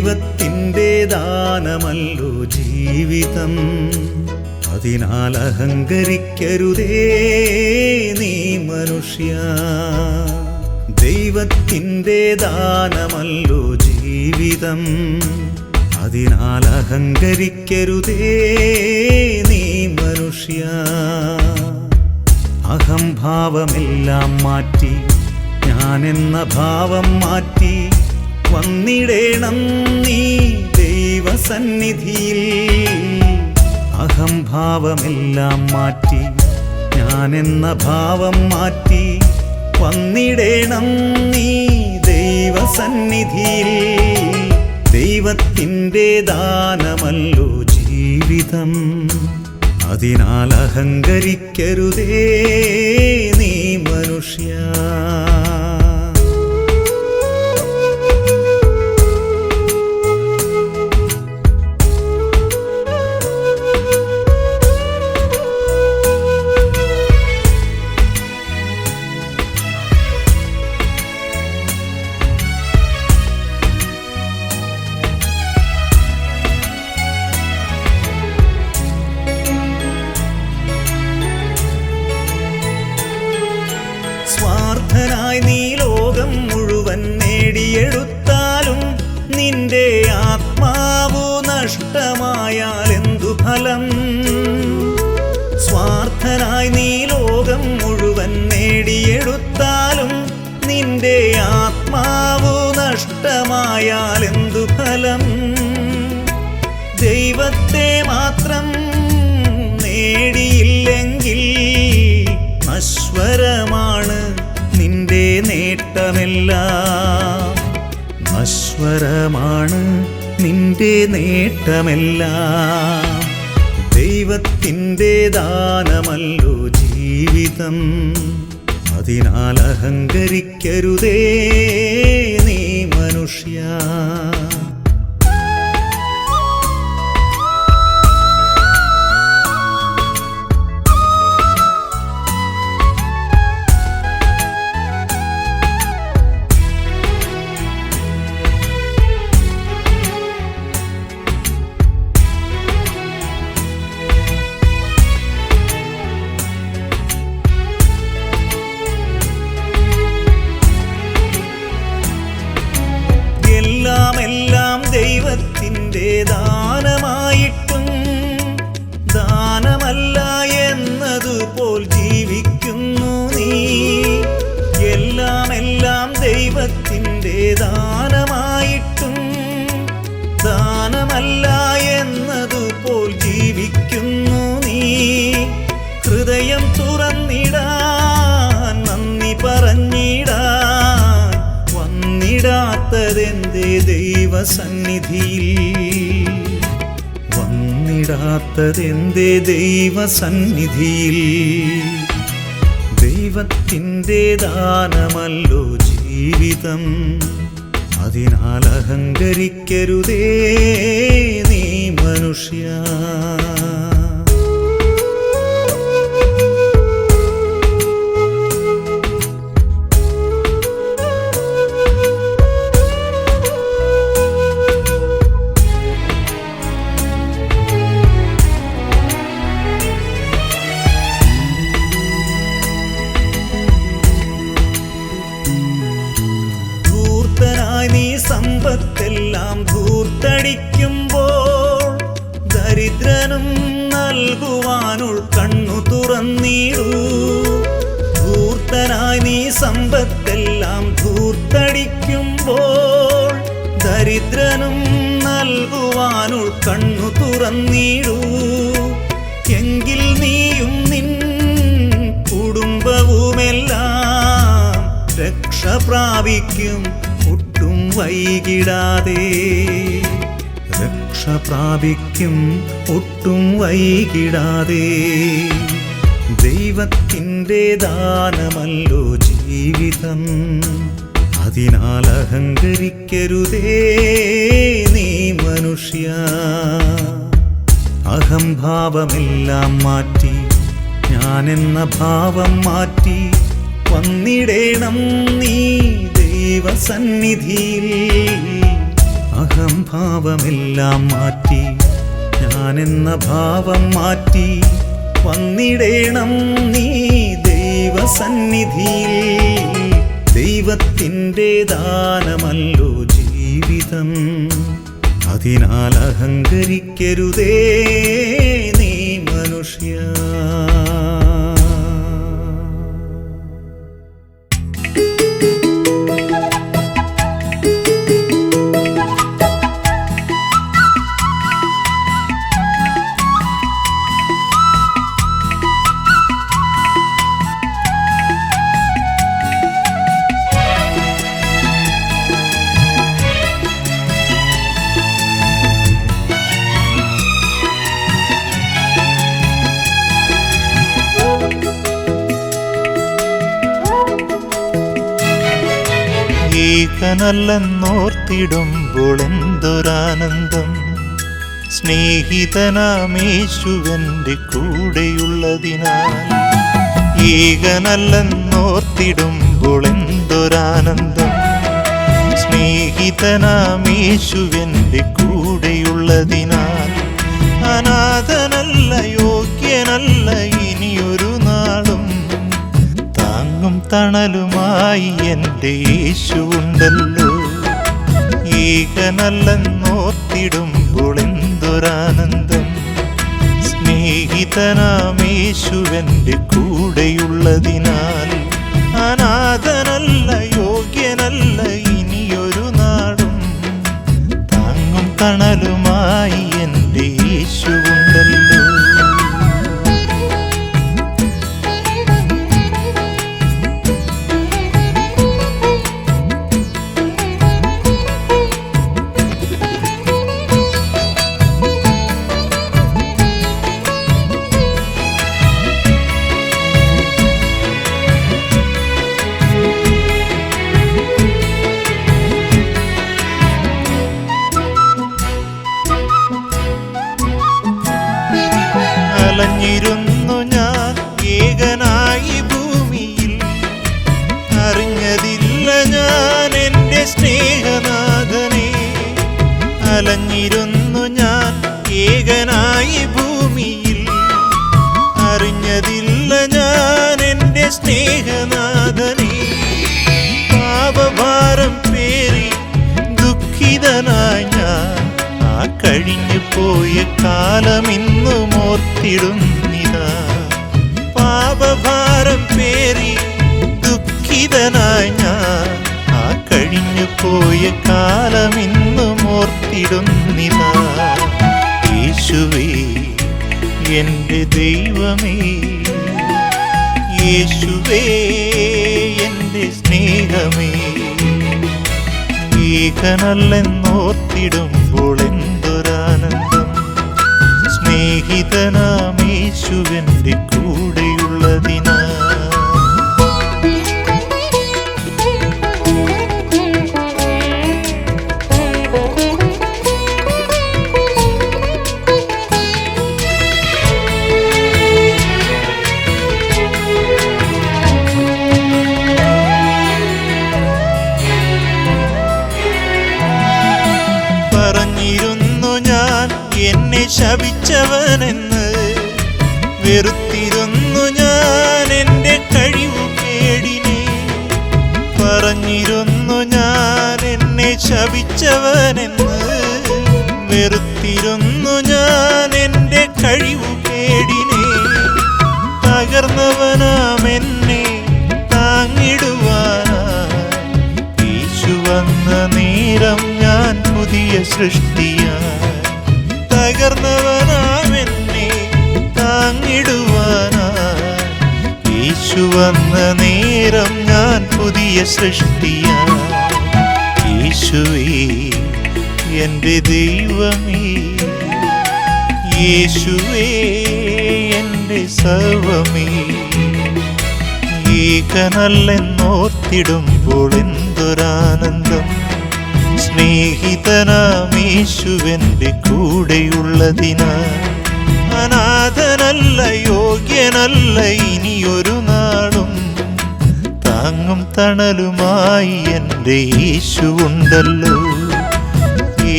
ദൈവത്തിൻ്റെ ദാനമല്ലോ ജീവിതം, അതിനാൽ അഹങ്കരിക്കരുതേ നീ മനുഷ്യ. ദൈവത്തിൻ്റെ ദാനമല്ലോ ജീവിതം, അതിനാൽ അഹങ്കരിക്കരുതേ നീ മനുഷ്യ. അഹംഭാവമെല്ലാം മാറ്റി ഞാനെന്ന ഭാവം മാറ്റി വന്നിടേണം നീ ദൈവസന്നിധിയിൽ. അഹംഭാവമെല്ലാം മാറ്റി ഞാനെന്ന ഭാവം മാറ്റി വന്നിടേണം നീ ദൈവസന്നിധിയിൽ. ദൈവത്തിൻ്റെ ദാനമല്ലോ ജീവിതം, അതിനാൽ അഹങ്കരിക്കരുതേ നീ മനുഷ്യ. സ്വാർത്ഥനായി നീ ലോകം മുഴുവൻ നേടിയെടുത്താലും നിന്റെ ആത്മാവു നഷ്ടമായാൽ എന്തു ഫലം? സ്വാർത്ഥനായി നീ ലോകം മുഴുവൻ നേടിയെടുത്താലും നിന്റെ ആത്മാവു നഷ്ടമായാൽ എന്തു ഫലം? ദൈവത്തെ മാത്രം നേടിയില്ലെങ്കിൽ നശ്വരമാണ് നിന്റെ നേട്ടമെല്ലാം, നശ്വരമാണ് നിന്റെ നേട്ടമെല്ലാം. ദൈവത്തിൻ്റെ ദാനമല്ലോ ജീവിതം, അതിനാൽ അഹങ്കരിക്കരുതേ നീ മനുഷ്യ. എല്ലാം ദൈവത്തിൻ്റെ ദാനമായിട്ടും ദാനമല്ല എന്നതുപോൽ ജീവിക്കുന്നു നീ. എല്ലാം ദൈവത്തിൻ്റെ ദാനമായിട്ടും ദാനമല്ല എന്നതുപോൽ ജീവിക്കുന്നു നീ. ഹൃദയം തുറന്നിടാൻ നന്ദി പറഞ്ഞിടാൻ വന്നിടാത്തതെന്തേ ദൈവസന്നിധിയിൽ? വന്നിടാത്തതെന്തേ ദൈവസന്നിധിയിൽ? ദൈവത്തിൻ്റെ ദാനമല്ലോ ജീവിതം, അതിനാൽ അഹങ്കരിക്കരുതേ നീ മനുഷ്യ. നീ സമ്പത്തെല്ലാം ധൂർത്തടിക്കുമ്പോൾ ദരിദ്രനും നൽകുവാനുൾ കണ്ണു തുറന്നിടൂ. ധൂർത്തനായി നീ സമ്പത്തെല്ലാം ധൂർത്തടിക്കുമ്പോൾ ദരിദ്രനും നൽകുവാനുൾ കണ്ണു തുറന്നിടൂ. എങ്കിൽ നീയും നിൻ കുടുംബവുമെല്ലാം രക്ഷ പ്രാപിക്കും ഒട്ടും വൈകിടാതെ. രക്ഷ പ്രാപിക്കും ഒട്ടും വൈകിടാതെ. ദൈവത്തിൻ്റെ ദാനമല്ലോ ജീവിതം, അതിനാൽ അഹങ്കരിക്കരുതേ നീ മനുഷ്യ. അഹംഭാവമെല്ലാം മാറ്റി ഞാനെന്ന ഭാവം മാറ്റി വന്നിടേണം നീ ദൈവസന്നിധിയിൽ. അഹംഭാവമെല്ലാം മാറ്റി ഞാനെന്ന ഭാവം മാറ്റി വന്നിടേണം നീ ദൈവസന്നിധിയിൽ. ദൈവത്തിൻ്റെ ദാനമല്ലോ ജീവിതം, അതിനാൽ അഹങ്കരിക്കരുതേ നീ മനുഷ്യ. ഏകനല്ലെന്നോർത്തിടുമ്പോൾ എന്തൊരാനന്ദം, സ്നേഹിതനാമേശുവന്റെ കൂടെയുള്ളതിനാൽ. ഏകനല്ലെന്നോർത്തിടുമ്പോൾ എന്തൊരാനന്ദം, സ്നേഹിതനാമേശുവന്റെ കൂടെയുള്ളതിനാൽ. അനാഥനല്ല, യോഗ്യനല്ല ഇനിയൊരു നാളും, താങ്ങും തണലുമായി എൻ്റെ യേശുവുണ്ടല്ലോ. ഏകനല്ലെന്നോർത്തിടുമ്പോൾ എന്തൊരാനന്ദം, സ്നേഹിതനാമേശുവന്റെ കൂടെയുള്ളതിനാൽ. അനാഥനല്ല, യോഗ്യനല്ല ഇനിയൊരു നാളും, താങ്ങും തണലുമായി എൻ്റെ യേശുവുണ്ടല്ലോ. അലഞ്ഞിരുന്നു ഞാൻ ഏകനായി ഭൂമിയിൽ, അറിഞ്ഞതില്ല ഞാൻ എൻ്റെ സ്നേഹനാഥനെ. അലഞ്ഞിരുന്നു ഞാൻ ഏകനായി ഭൂമിയിൽ, അറിഞ്ഞതില്ല ഞാൻ എൻ്റെ സ്നേഹനാഥനെ. പാപഭാരം പേറി ദുഃഖിതനായി ഞാൻ ആ കഴിഞ്ഞു പോയ കാലമിന്നും ഓർത്തിടുന്നിതാ. പാപഭാരം പേറി ദുഃഖിതനായി ഞാൻ ആ കഴിഞ്ഞു പോയ കാലമിന്നും ഓർത്തിടുന്നിതാ. യേശുവേ എൻ്റെ ദൈവമേ, യേശുവേ എൻ്റെ സ്നേഹമേ. ഏകനല്ലെന്നോർത്തിടുമ്പോൾ എന്തൊരാനന്ദം, സ്നേഹിതനാമേശുവന്റെ കൂടെയുള്ളതിനാൽ. പറഞ്ഞിരുന്നു ഞാൻ എന്നെ ശപിച്ചവനെന്ന്, വെറുത്തിരുന്നു ഞാൻ എൻ്റെ കഴിവുകേടിനെ. പറഞ്ഞിരുന്നു ഞാൻ എന്നെ ശപിച്ചവനെന്ന്, വെറുത്തിരുന്നു ഞാൻ എൻ്റെ കഴിവുകേടിനെ. തകർന്നവനാം എന്നെ താങ്ങിടുവാനായി യേശു വന്ന നേരം ഞാൻ പുതിയ സൃഷ്ടിയായി. തകർന്നവനാം എന്നെ താങ്ങിടുവാനായി യേശു വന്ന നേരം ഞാൻ പുതിയ സൃഷ്ടിയായി. യേശുവേ എൻ്റെ ദൈവമേ, യേശുവേ എൻ്റെ സർവമേ. ഏകനല്ലെന്നോർത്തിടുമ്പോൾ എന്തൊരാനന്ദം, സ്നേഹിതനാമേശുവന്റെ കൂടെയുള്ളതിനാൽ. അനാഥനല്ല, യോഗ്യനല്ല ഇനിയൊരു നാളും, താങ്ങും തണലുമായി എൻ്റെ യേശുവുണ്ടല്ലോ.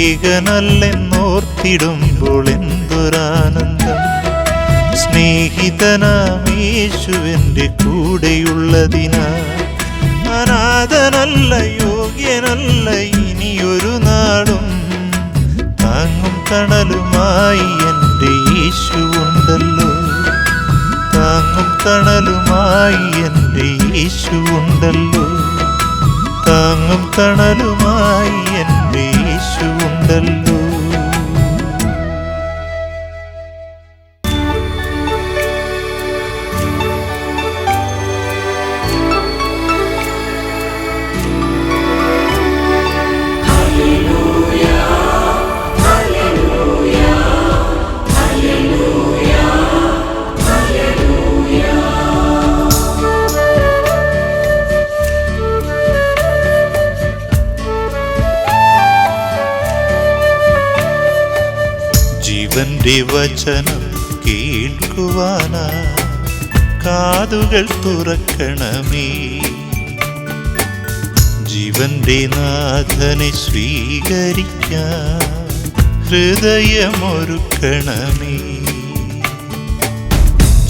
ഏകനല്ലെന്നോർത്തിടുമ്പോൾ എന്തൊരാനന്ദം. സ്നേഹിതനാം യേശുവെൻ്റെ കൂടെയുള്ളതിനാൽ അനാഥനല്ല, യോഗ്യനല്ല ഇനിയൊരു നാളും. താങ്ങും തണലുമായി എൻ്റെ യേശുവുണ്ടല്ലോ, താങ്ങും തണലുമായി എൻ്റെ യേശുവുണ്ടല്ലോ, താങ്ങും തണലുമായി എൻ്റെ യേശുവുണ്ടല്ലോ. ജീവന്റെ വചനം കേൾക്കുവാനാ കാതുകൾ തുറക്കണമേ. ജീവന്റെ നാഥനെ സ്വീകരിക്കാൻ ഹൃദയമൊരുക്കണമേ.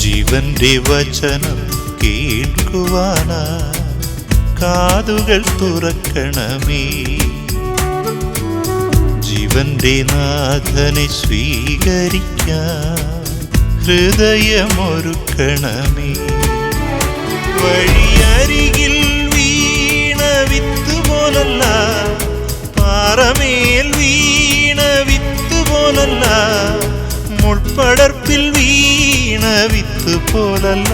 ജീവന്റെ വചനം കേൾക്കുവാനാ കാതുകൾ തുറക്കണമേ. ജീവന്റെ നാഥനെ സ്വീകരിക്കാൻ ഹൃദയമൊരുക്കണമേ. വഴിയരികിൽ വീണ വിത്ത് പോലല്ല, പാറമേൽ വീണ വിത്ത് പോലല്ല, മുൾപ്പടർപ്പിൽ വീണ വിത്ത് പോലല്ല,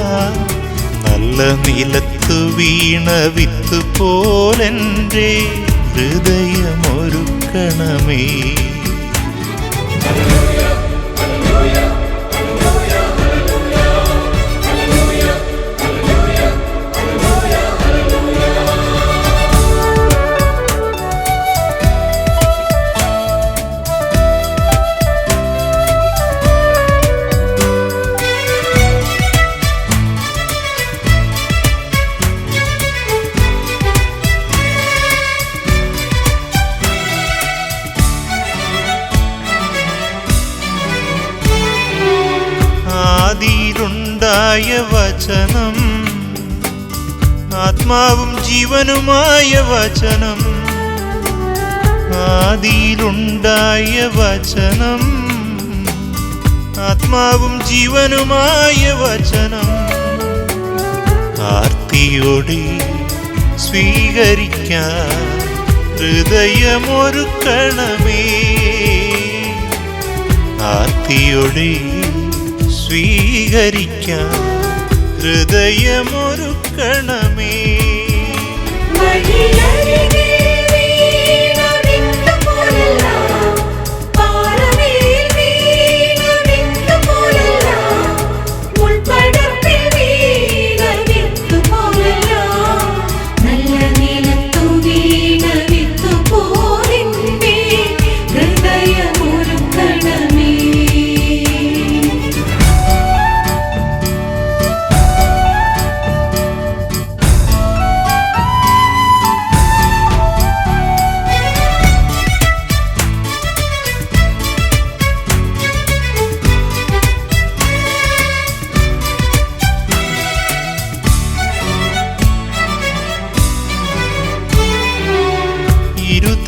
നല്ല നിലത്തു വീണ വിത്ത് പോലെൻ്റെ ഹൃദയമൊരുക്കണമേ. ആദിയിലുണ്ടായ വചനം, ആത്മാവും ജീവനുമായ വചനം. ആദിയിലുണ്ടായ വചനം, ആത്മാവും ജീവനുമായ വചനം. ആർത്തിയോടെ സ്വീകരിക്കാൻ ഹൃദയമൊരുക്കണമേ. ആർത്തിയോടെ സ്വീകരിക്കാൻ ഹൃദയമൊരുക്കണമേ.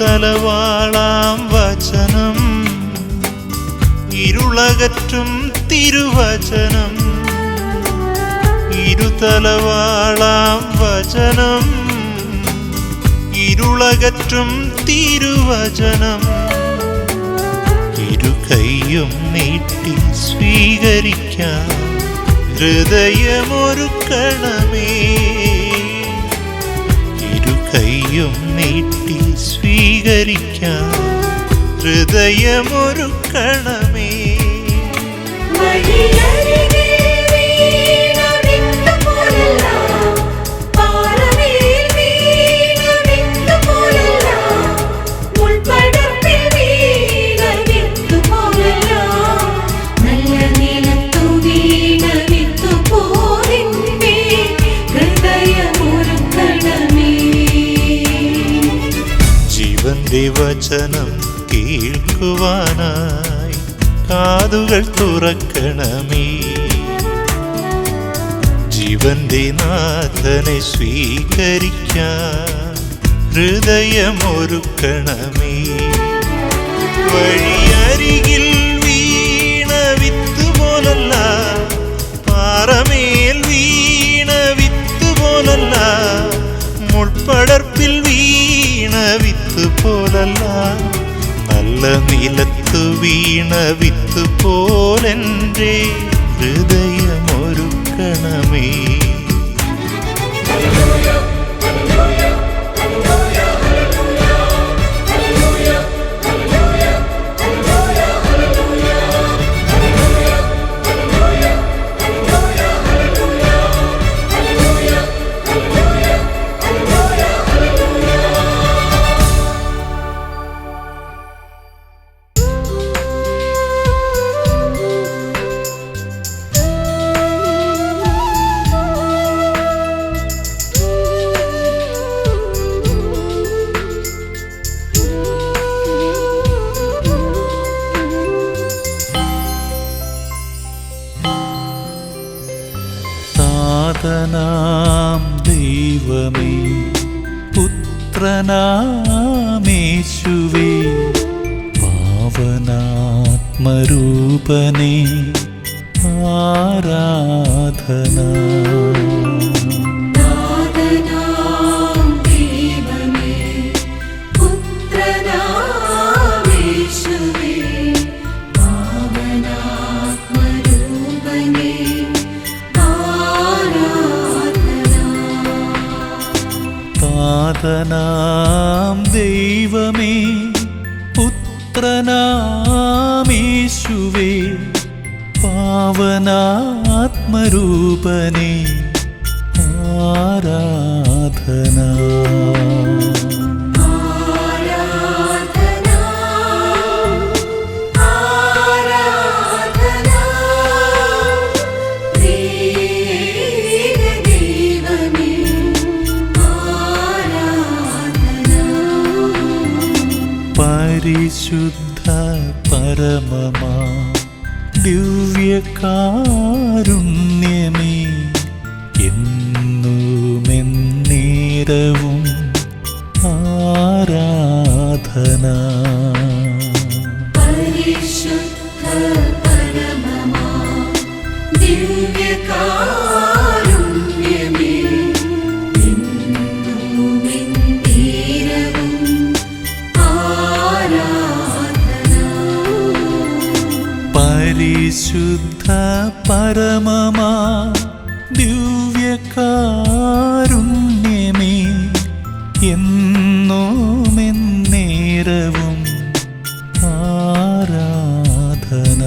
ഇരുതലവാളാം വചനം, ഇരുളകറ്റും തിരുവചനം. ഇരുതലവാളാം വചനം, ഇരുളകറ്റും തിരുവചനം. ഇരുകൈയും നീട്ടി സ്വീകരിക്കാൻ ഹൃദയമൊരുക്കണമേ. ഇരുകൈയും നീട്ടി സ്വീകരിക്കാൻ ഹൃദയമൊരുക്കണമേ. ജീവന്റെ വചനം കേൾക്കുവാനായി കാതുകൾ തുറക്കണമേ. ജീവന്റെ നാഥനെ സ്വീകരിക്കാൻ ഹൃദയമൊരുക്കണമേ. വഴിയരികിൽ വീണ വിത്ത് പോലല്ല, പാറമേൽ വീണ വിത്ത് പോലല്ല, മുൾപ്പടർപ്പിൽ വീണ വിത്ത് പോലല്ല, നല്ല നിലത്തു വീണ വിത്ത് പോലെൻ്റെ ഹൃദയമൊരുക്കണമേ. നാഥനാം ദൈവമേ, പുത്രനാമേശുവേ, പാവനാത്മരൂപനേ, ആരാധന. നാഥനാം ദൈവമേ, പുത്രനാമേശുവേ, പാവനാത്മരൂപനേ, ആരാധന. പരിശുദ്ധ പരമമാ ദിവ്യകാരുണ്യമേ, എന്നുമെന്നേരവും ആരാധന. പരിശുദ്ധ പരമമാ ദിവ്യകാരുണ്യമേ, എന്നുമെന്നേരവും പരിശുദ്ധ പരമമാ ദിവ്യകാരുണ്യമേ, എന്നുമെന്നേരവും ആരാധന.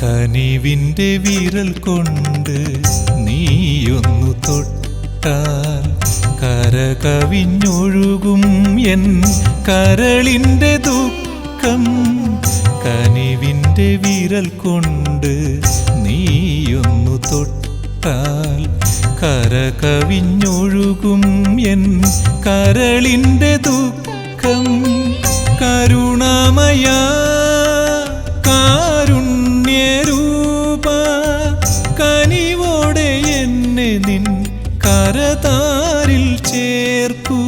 കനിവിൻ്റെ വിരൽ കൊണ്ട് നീയൊന്നു തൊട്ടാൽ കരകയറുന്ന കരകവിഞ്ഞൊഴുകും എൻ കരളിൻ്റെ ദുഃഖം കനിവിൻ്റെ വിരൽ കൊണ്ട് നീയൊന്നു തൊട്ടാൽ കരകവിഞ്ഞൊഴുകും എൻ കരളിൻ്റെ ദുഃഖം കരുണാമയ കാരുണ്യരൂപ കനിവോടെ എന്നെ നിൻ കരതാരിൽ ചേർക്കൂ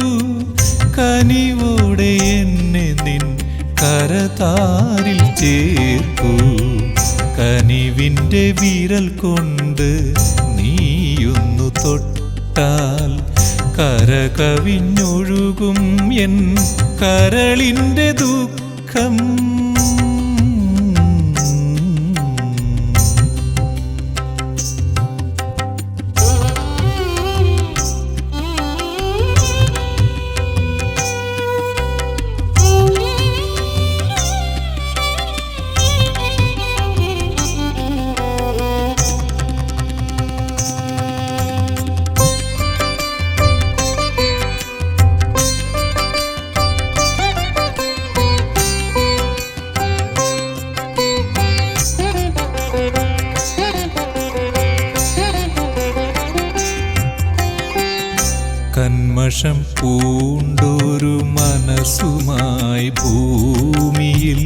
കനിവോടെ എന്നെ നിൻ കരതാരിൽ ചേർക്കൂ കനിവിൻ്റെ വിരൽ കൊണ്ട് നീയൊന്നു തൊട്ടാൽ കരകവിഞ്ഞൊഴുകും എൻ കരളിൻ്റെ ദുഃഖം കന്മഷം പൂണ്ടൊരു മനസ്സുമായി ഭൂമിയിൽ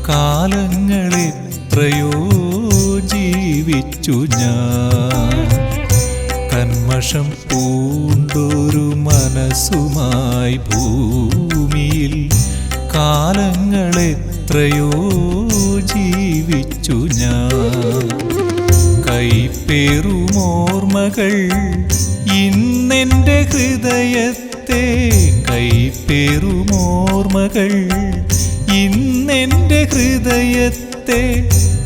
കാലങ്ങളെത്രയോ ജീവിച്ചു ഞാൻ കന്മഷം പൂണ്ടൊരു മനസ്സുമായി ഭൂമിയിൽ കാലങ്ങളെത്രയോ ജീവിച്ചു ഞാൻ കൈപ്പേറുമോർമ്മകൾ ഇന്നെൻ്റെ ഹൃദയത്തെ കൈപ്പേറുമോർമ്മകൾ ഇന്നെൻ്റെ ഹൃദയത്തെ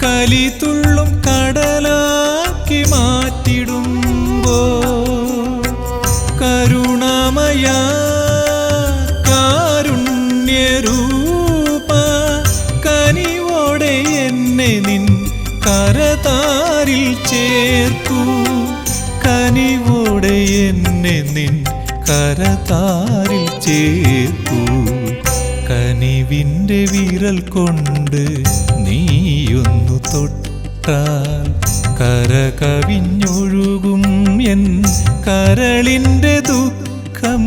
കലിതുള്ളും കടലാക്കി മാറ്റിടുമ്പോ കരുണാമയ കാരുണ്യരൂപ കനിവോടെ എന്നെ നിൻ കരതാരിൽ ചേർക്കൂ കനിവോടെ എന്നെ നിൻ കരതാരിൽ ചേർക്കൂ കനിവിൻ്റെ വിരൽ കൊണ്ട് നീയൊന്നു തൊട്ടാൽ കരകവിഞ്ഞൊഴുകും എൻ കരളിൻ്റെ ദുഃഖം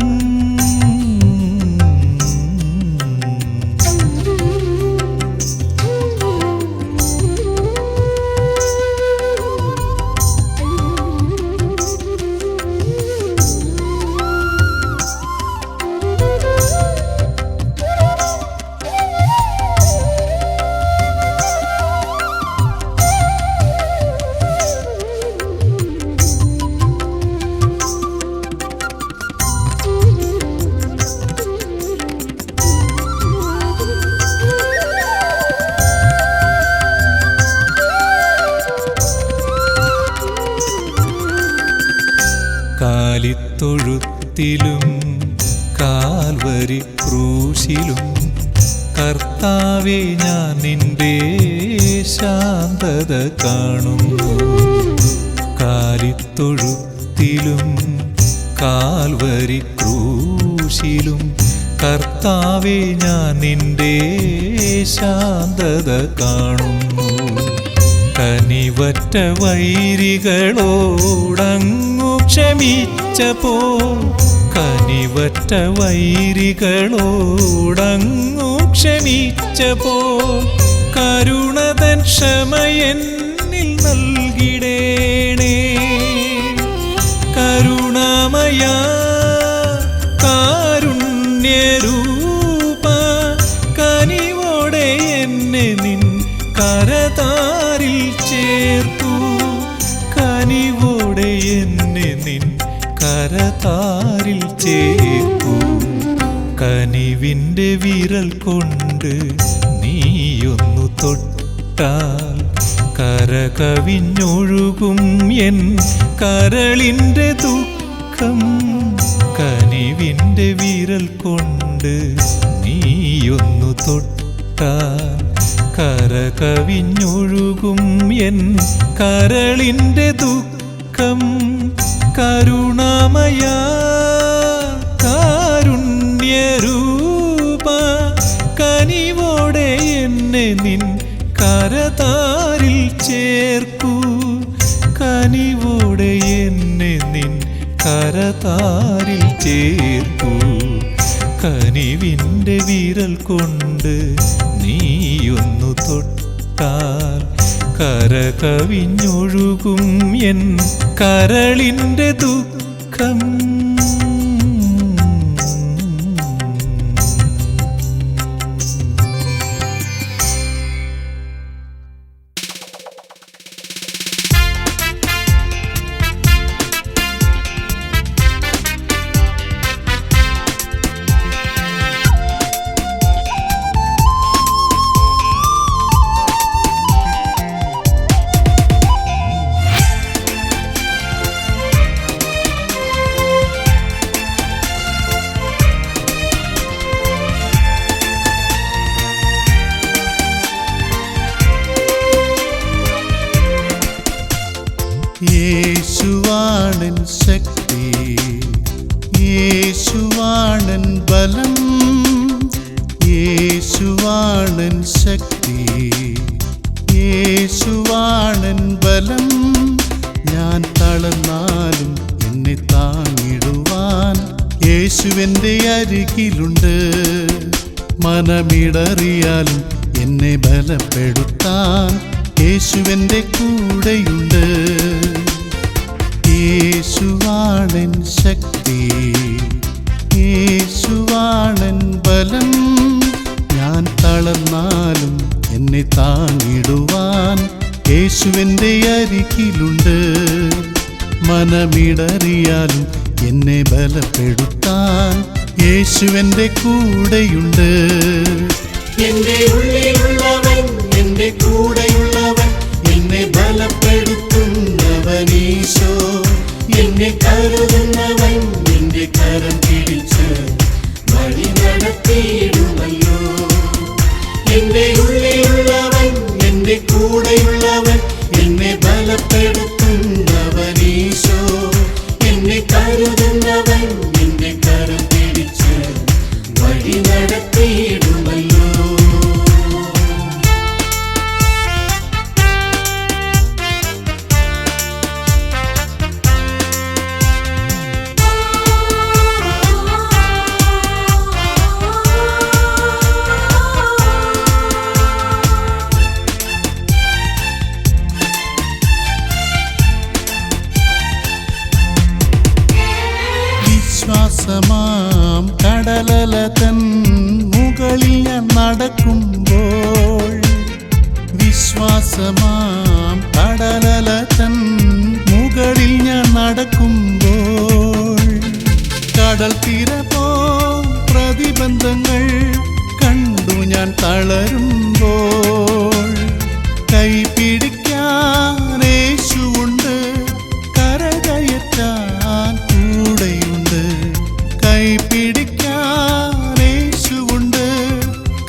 കാലിത്തൊഴുത്തിലും കാൽവരി ക്രൂശിലും കർത്താവേ ഞാൻ നിന്റെ ശാന്തത കാണുന്നു കാലിത്തൊഴുത്തിലും കാൽവരി ക്രൂശിലും കർത്താവേ ഞാൻ നിന്റെ ശാന്തത കാണുന്നു കനിവറ്റ വൈരികളോടങ്ങു ക്ഷമിച്ചപ്പോ കനിവറ്റ വൈരികളോടങ്ങു ക്ഷമിച്ചപ്പോ കരുണതൻ ക്ഷമയെന്നിൽ നൽകിടേണേ കരുണാമയ കാരുണ്യരൂപ കനിവോടെ എന്നെ നിൻ കരതാരിൽ ചേർക്കൂ കനിവോടെ എന്നെ നിൻ കരതാരിൽ ചേർക്കൂ കനിവിൻ്റെ വിരൽ കൊണ്ട് നീയൊന്നു തൊട്ടാൽ കരകവിഞ്ഞൊഴുകും എൻ കരളിൻ്റെ ദുഃഖം കനിവിൻ്റെ വിരൽ കൊണ്ട് നീയൊന്നു തൊട്ടാൽ കരകവിഞ്ഞൊഴുകും എൻ കരളിൻ്റെ ദുഃഖം കരുണാമയ ദിവ്യരൂപ കനിവോടെ എന്നെ നിൻ കരതാരിൽ ചേർക്കൂ, കനിവോടെ എന്നെ നിൻ കരതാരിൽ ചേർക്കൂ. കനിവിൻ്റെ വിരൽ കൊണ്ട് നീയൊന്നു തൊട്ടാൽ കരകവിഞ്ഞൊഴുകും എൻ കരളിൻ്റെ ദുഃഖം. യേശുവാണൻ ശക്തി, യേശുവാണൻ ബലം, യേശുവാണൻ ശക്തി, യേശുവാണൻ ബലം. ഞാൻ തളർന്നാലും എന്നെ താങ്ങിടുവാൻ യേശുവെൻ്റെ അരികിലുണ്ട്. മനമിടറിയാലും എന്നെ ബലപ്പെടുത്താൻ യേശുവെൻ്റെ കൂടെയുണ്ട്. യേശുവാണൻ ശക്തി, യേശുവാണൻ ബലം. ഞാൻ തളർന്നാലും എന്നെ താങ്ങിടുവാൻ യേശുവെൻ്റെ അരികിലുണ്ട്. മനമിടറിയാലും എന്നെ ബലപ്പെടുത്താൻ യേശുവെൻ്റെ കൂടെയുണ്ട്. എന്റെ ഉള്ളിലുള്ളവൻ, എന്റെ കൂടെയുള്ളവൻ, എന്നെ ബലപ്പെടുത്തുന്നവൻ ഈശോ. എന്നെ കരുതുന്നവൻ, എന്റെ കരം പിടിച്ച് വഴി നടത്തിയിടുമല്ലോ. എന്റെ ഉള്ളിലുള്ളവൻ, എന്റെ കൂടെയുള്ളവൻ, എന്നെ ബലപ്പെടുത്തുന്നവൻ ഈശോ. എന്നെ കരുതുന്നവൻ, എന്റെ കരം പിടിച്ച് വഴി നടത്തിയിടുമല്ലോ. വിശ്വാസമാം കടലല തൻ മുകളിൽ ഞാൻ നടക്കുമ്പോൾ, വിശ്വാസമാം കടലല തൻ മുകളിൽ ഞാൻ നടക്കുമ്പോൾ, കടൽ തീര പോ പ്രതിബന്ധങ്ങൾ കണ്ടു ഞാൻ തളരുമ്പോൾ, കൈ പിടിക്കാൻ യേശുവുണ്ട്, കരകയറ്റാൻ കൂടെയുണ്ട്. കൈ പിടിക്കാൻ യേശുവുണ്ട്,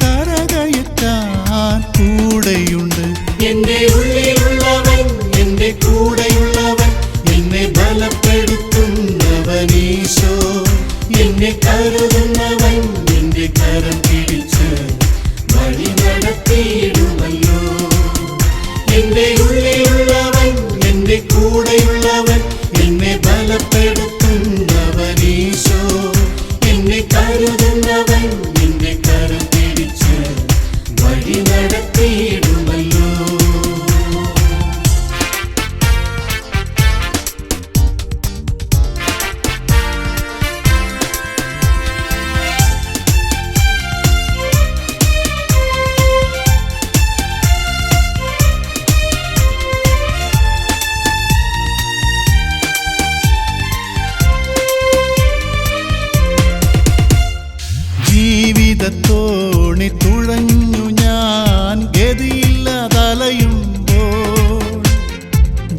കരകയറ്റാൻ കൂടെയുണ്ട്. എന്റെ ഉള്ളിലുള്ളവൻ, എന്റെ കൂടെയുള്ളവൻ, എന്നെ ബലപ്പെടുത്തുന്നവൻ ഈശോ. എന്നെ കരുതുന്നവൻ, എന്റെ കരം പിടിച്ച് വഴി നടത്തിയിടുമല്ലോ. എന്റെ ഉള്ളിലുള്ളവൻ, എന്റെ കൂടെയുള്ളവൻ, എന്നെ ബലപ്പെടുത്തുന്നവൻ ഈശോ. എന്നെ കരുതുന്നവൻ, എന്റെ കരം പിടിച്ച് വഴി നടത്തിയിടുമല്ലോ. ജീവിതത്തോണി തുഴഞ്ഞു ഞാൻ ഗതിയില്ലാതലയുമ്പോൾ,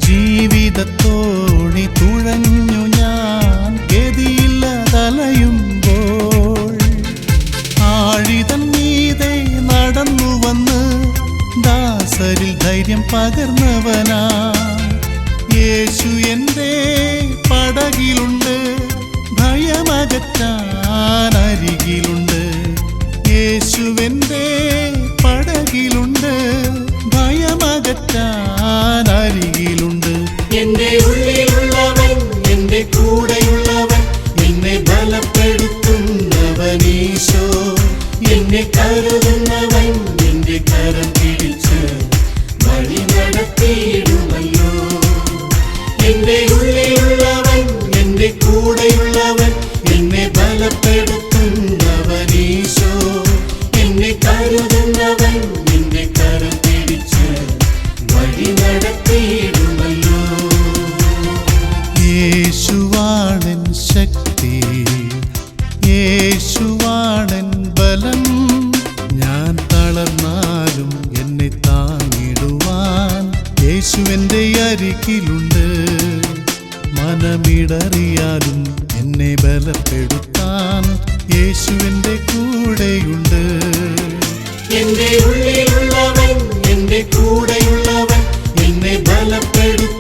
ജീവിതത്തോണി തുഴഞ്ഞു ഞാൻ ഗതിയില്ലാതലയുമ്പോൾ, ആഴിതൻ മീതെ നടന്നു വന്ന് ദാസരിൽ ധൈര്യം പകർന്നവനാ യേശു എൻ്റെ പടകിലുണ്ട്. ഭയമകറ്റാൻ അരികിൽ യേശുവാണൻ ശക്തി, യേശുവാണൻ ബലം. ഞാൻ തളർന്നാലും എന്നെ താങ്ങിടുവാൻ യേശുവിൻ്റെ അരികിലുണ്ട്. മനമിടറിയാലും എന്നെ ബലപ്പെടുത്താൻ യേശുവിൻ്റെ കൂടെയുണ്ട്. എന്റെ ഉള്ളിലുള്ളവൻ, എന്റെ കൂടെയുള്ളവൻ, എന്നെ ബലപ്പെടുത്തും